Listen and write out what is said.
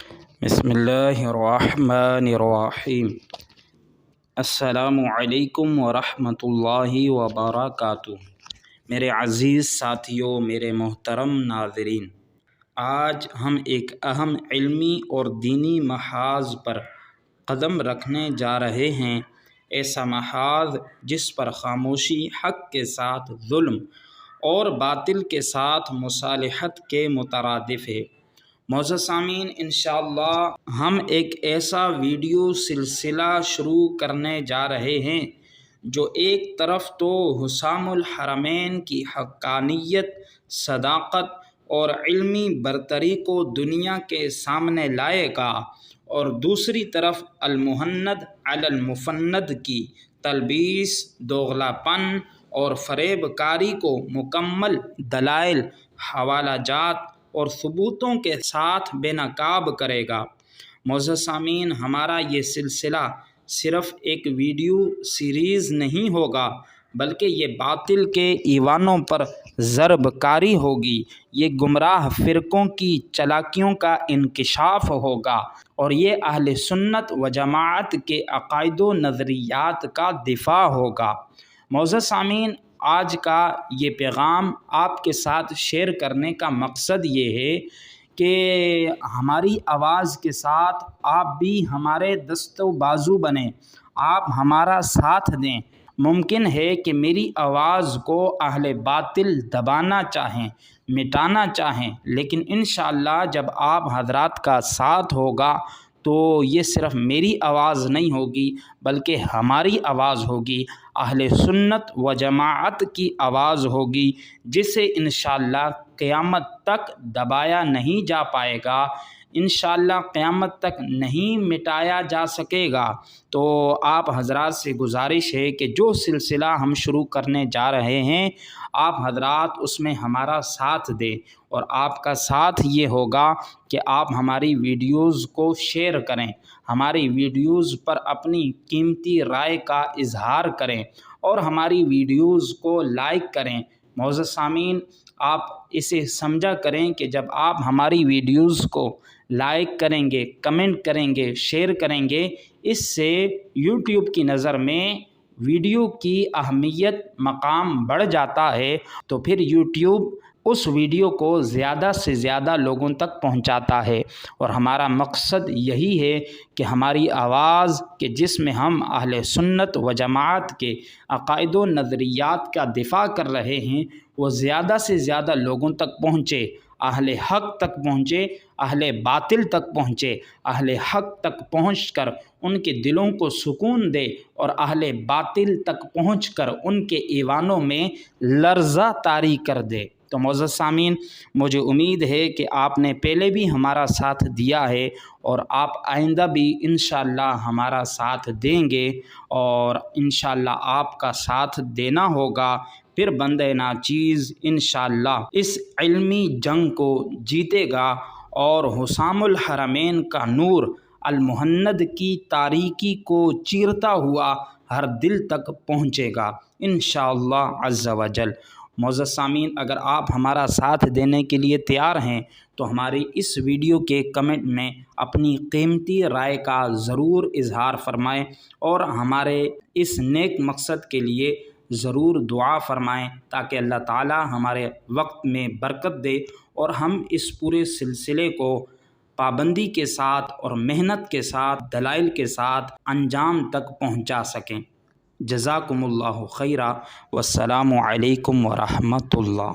بسم اللہ الرحمن الرحیم۔ السلام علیکم ورحمۃ اللہ وبرکاتہ۔ میرے عزیز ساتھیوں، میرے محترم ناظرین، آج ہم ایک اہم علمی اور دینی محاذ پر قدم رکھنے جا رہے ہیں، ایسا محاذ جس پر خاموشی حق کے ساتھ ظلم اور باطل کے ساتھ مصالحت کے مترادف ہے۔ معزز سامعین، انشاءاللہ ہم ایک ایسا ویڈیو سلسلہ شروع کرنے جا رہے ہیں جو ایک طرف تو حسام الحرمین کی حقانیت، صداقت اور علمی برتری کو دنیا کے سامنے لائے گا، اور دوسری طرف المہند علی المفند کی تلبیس، دوغلا پن اور فریب کاری کو مکمل دلائل، حوالہ جات اور ثبوتوں کے ساتھ بے نقاب کرے گا۔ معزز سامعین، ہمارا یہ سلسلہ صرف ایک ویڈیو سیریز نہیں ہوگا، بلکہ یہ باطل کے ایوانوں پر ضرب کاری ہوگی، یہ گمراہ فرقوں کی چالاکیوں کا انکشاف ہوگا، اور یہ اہل سنت و جماعت کے عقائد و نظریات کا دفاع ہوگا۔ معزز سامعین، آج کا یہ پیغام آپ کے ساتھ شیئر کرنے کا مقصد یہ ہے کہ ہماری آواز کے ساتھ آپ بھی ہمارے دست و بازو بنیں، آپ ہمارا ساتھ دیں۔ ممکن ہے کہ میری آواز کو اہل باطل دبانا چاہیں، مٹانا چاہیں، لیکن انشاءاللہ جب آپ حضرات کا ساتھ ہوگا تو یہ صرف میری آواز نہیں ہوگی، بلکہ ہماری آواز ہوگی، اہل سنت و جماعت کی آواز ہوگی، جسے انشاءاللہ قیامت تک دبایا نہیں جا پائے گا، انشاءاللہ قیامت تک نہیں مٹایا جا سکے گا۔ تو آپ حضرات سے گزارش ہے کہ جو سلسلہ ہم شروع کرنے جا رہے ہیں، آپ حضرات اس میں ہمارا ساتھ دیں، اور آپ کا ساتھ یہ ہوگا کہ آپ ہماری ویڈیوز کو شیئر کریں، ہماری ویڈیوز پر اپنی قیمتی رائے کا اظہار کریں، اور ہماری ویڈیوز کو لائک کریں۔ معزز سامعین، آپ اسے سمجھا کریں کہ جب آپ ہماری ویڈیوز کو لائک کریں گے، کمنٹ کریں گے، شیئر کریں گے، اس سے یوٹیوب کی نظر میں ویڈیو کی اہمیت، مقام بڑھ جاتا ہے، تو پھر یوٹیوب اس ویڈیو کو زیادہ سے زیادہ لوگوں تک پہنچاتا ہے، اور ہمارا مقصد یہی ہے کہ ہماری آواز کہ جس میں ہم اہل سنت و جماعت کے عقائد و نظریات کا دفاع کر رہے ہیں، وہ زیادہ سے زیادہ لوگوں تک پہنچے، اہل حق تک پہنچے، اہل باطل تک پہنچے، اہل حق تک پہنچ کر ان کے دلوں کو سکون دے، اور اہل باطل تک پہنچ کر ان کے ایوانوں میں لرزہ طاری کر دے۔ تو معزز سامعین، مجھے امید ہے کہ آپ نے پہلے بھی ہمارا ساتھ دیا ہے، اور آپ آئندہ بھی انشاءاللہ ہمارا ساتھ دیں گے، اور انشاءاللہ آپ کا ساتھ دینا ہوگا، پھر بندہ ناچیز انشاءاللہ اس علمی جنگ کو جیتے گا، اور حسام الحرمین کا نور المہند کی تاریکی کو چیرتا ہوا ہر دل تک پہنچے گا انشاءاللہ عز و جل۔ معزز سامعین، اگر آپ ہمارا ساتھ دینے کے لیے تیار ہیں تو ہماری اس ویڈیو کے کمنٹ میں اپنی قیمتی رائے کا ضرور اظہار فرمائیں، اور ہمارے اس نیک مقصد کے لیے ضرور دعا فرمائیں، تاکہ اللہ تعالی ہمارے وقت میں برکت دے، اور ہم اس پورے سلسلے کو پابندی کے ساتھ اور محنت کے ساتھ، دلائل کے ساتھ انجام تک پہنچا سکیں۔ جزاکم اللہ خیرا، والسلام علیکم ورحمۃ اللہ۔